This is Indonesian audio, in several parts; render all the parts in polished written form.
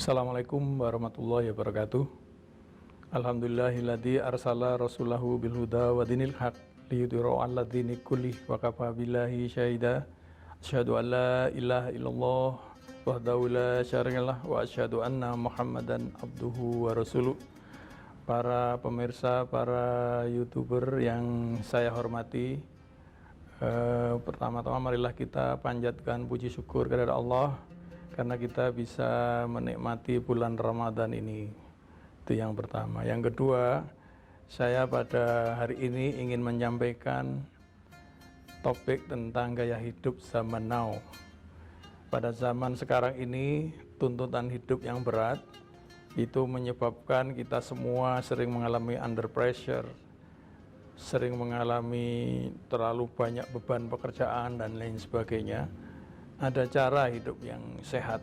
Assalamualaikum warahmatullahi wabarakatuh. Alhamdulillahilladzi arsala rasulahu bil huda wa dinil haq liyudhhirahu 'ala dini kullih wa kafa billahi syahida. Asyhadu an la ilaha illallah wahdahu la syarikalah wa asyhadu anna Muhammadan abduhu wa rasuluh. Para pemirsa, para YouTuber yang saya hormati, pertama-tama marilah kita panjatkan puji syukur kepada Allah karena kita bisa menikmati bulan Ramadan ini. Itu yang pertama. Yang kedua, saya pada hari ini ingin menyampaikan topik tentang gaya hidup zaman now. Pada zaman sekarang ini, tuntutan hidup yang berat itu menyebabkan kita semua sering mengalami under pressure, sering mengalami terlalu banyak beban pekerjaan dan lain sebagainya. Ada cara hidup yang sehat.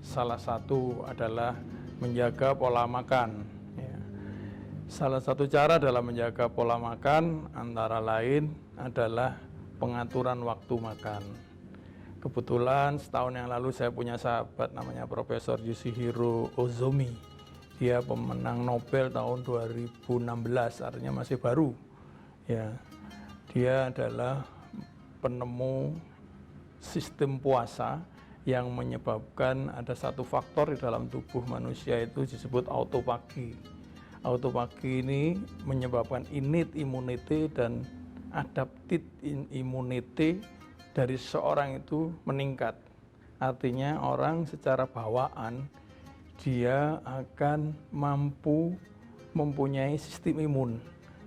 Salah satu adalah menjaga pola makan. Salah satu cara dalam menjaga pola makan antara lain adalah pengaturan waktu makan. Kebetulan setahun yang lalu saya punya sahabat namanya Profesor Yoshihiro Ozomi. Dia pemenang Nobel tahun 2016, artinya masih baru. Dia adalah penemu sistem puasa yang menyebabkan ada satu faktor di dalam tubuh manusia itu disebut autopagi. Autopagi ini menyebabkan innate immunity dan adaptive immunity dari seorang itu meningkat. Artinya orang secara bawaan dia akan mampu mempunyai sistem imun.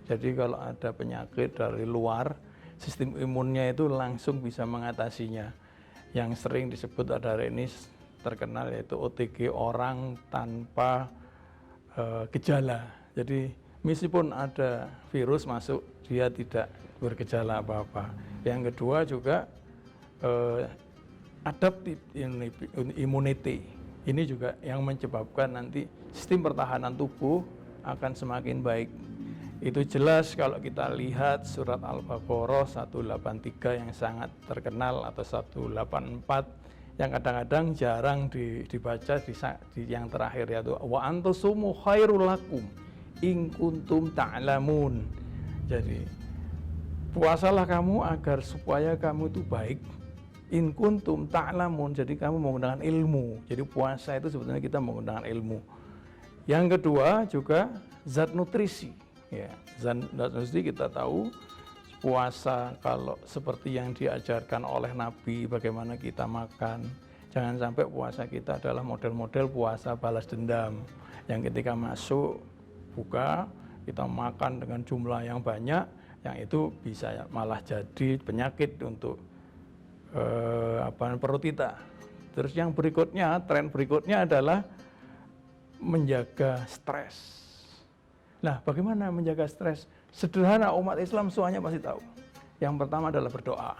Jadi kalau ada penyakit dari luar, sistem imunnya itu langsung bisa mengatasinya. Yang sering disebut ada ini terkenal yaitu OTG, orang tanpa gejala. Jadi meskipun ada virus masuk, dia tidak bergejala apa-apa. Yang kedua juga adaptive immunity. Ini juga yang menyebabkan nanti sistem pertahanan tubuh akan semakin baik. Itu jelas kalau kita lihat surat Al-Baqarah 183 yang sangat terkenal atau 184 yang kadang-kadang jarang dibaca di yang terakhir, yaitu wa antasumu khairul lakum in kuntum ta'lamun. Jadi puasalah kamu agar supaya kamu itu baik, in kuntum ta'lamun, jadi kamu menggunakan ilmu. Jadi puasa itu sebetulnya kita menggunakan ilmu. Yang kedua juga zat nutrisi. Zat nutrisi kita tahu puasa kalau seperti yang diajarkan oleh Nabi bagaimana kita makan. Jangan sampai puasa kita adalah model-model puasa balas dendam yang ketika masuk buka kita makan dengan jumlah yang banyak, yang itu bisa malah jadi penyakit untuk perut kita. Terus yang berikutnya, tren berikutnya adalah menjaga stres. Nah, bagaimana menjaga stres? Sederhana, umat Islam semuanya pasti tahu. Yang pertama adalah berdoa.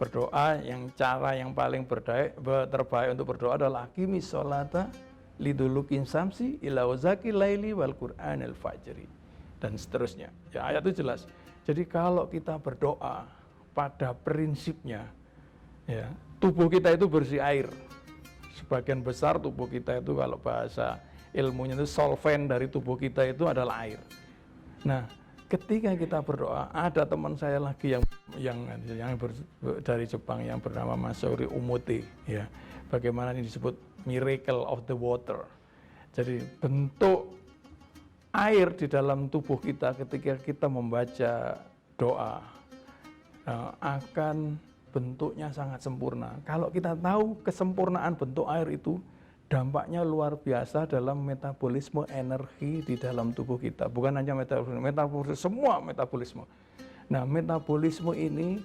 Berdoa, yang cara yang paling terbaik untuk berdoa adalah aqimis sholata lidulukin samsi ila wazaki laili wal qur'anil fajri, dan seterusnya. Ayat itu jelas. Jadi kalau kita berdoa pada prinsipnya, tubuh kita itu bersih air. Sebagian besar tubuh kita itu kalau bahasa ilmunya itu solven dari tubuh kita itu adalah air. Nah, ketika kita berdoa, ada teman saya lagi yang dari Jepang yang bernama Masauri Umuti, bagaimana ini disebut miracle of the water. Jadi bentuk air di dalam tubuh kita ketika kita membaca doa akan bentuknya sangat sempurna. Kalau kita tahu kesempurnaan bentuk air itu, dampaknya luar biasa dalam metabolisme energi di dalam tubuh kita. Bukan hanya metabolisme, semua metabolisme. Nah, metabolisme ini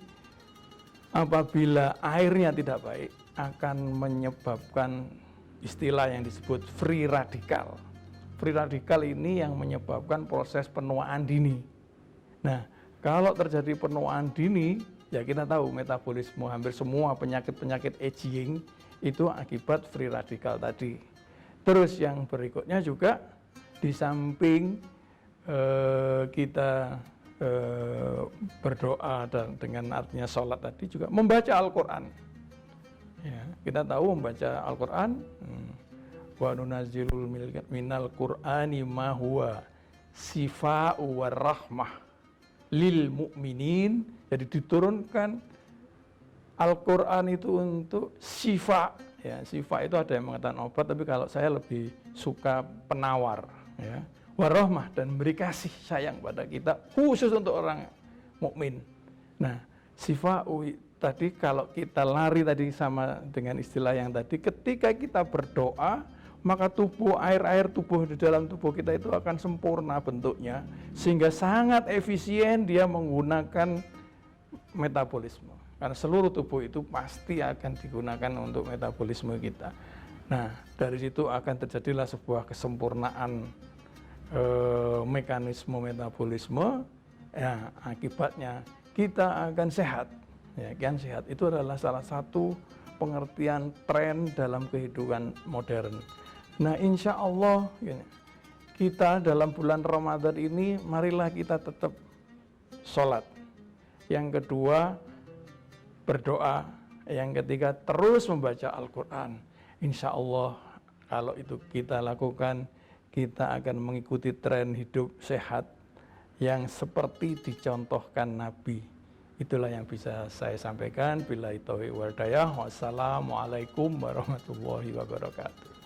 apabila airnya tidak baik akan menyebabkan istilah yang disebut free radical. Free radical ini yang menyebabkan proses penuaan dini. Nah, kalau terjadi penuaan dini, ya kita tahu metabolisme hampir semua penyakit-penyakit aging itu akibat free radikal tadi. Terus yang berikutnya juga di samping kita berdoa dan dengan artinya sholat tadi juga membaca Al-Quran. Ya, kita tahu membaca Al-Quran, wa nunazzilul minal Qur'ani ma huwa sifa'u warahmah lil mu'minin. Jadi diturunkan Al-Quran itu untuk syifa. Ya, syifa itu ada yang mengatakan obat, tapi kalau saya lebih suka penawar. Ya. Warahmah, dan memberi kasih sayang pada kita, khusus untuk orang mukmin. Nah, sifa'u tadi kalau kita lari tadi sama dengan istilah yang tadi, ketika kita berdoa, maka tubuh, air tubuh di dalam tubuh kita itu akan sempurna bentuknya, sehingga sangat efisien dia menggunakan metabolisme. Karena seluruh tubuh itu pasti akan digunakan untuk metabolisme kita. Nah, dari situ akan terjadilah sebuah kesempurnaan mekanisme metabolisme. Ya, akibatnya kita akan sehat. Ya, kan sehat itu adalah salah satu pengertian tren dalam kehidupan modern. Nah, insya Allah kita dalam bulan Ramadan ini marilah kita tetap sholat. Yang kedua berdoa. Yang ketiga terus membaca Al-Quran. Insya Allah kalau itu kita lakukan, kita akan mengikuti tren hidup sehat yang seperti dicontohkan Nabi. Itulah yang bisa saya sampaikan. Billahi taufiq wal hidayah. Wassalamualaikum warahmatullahi wabarakatuh.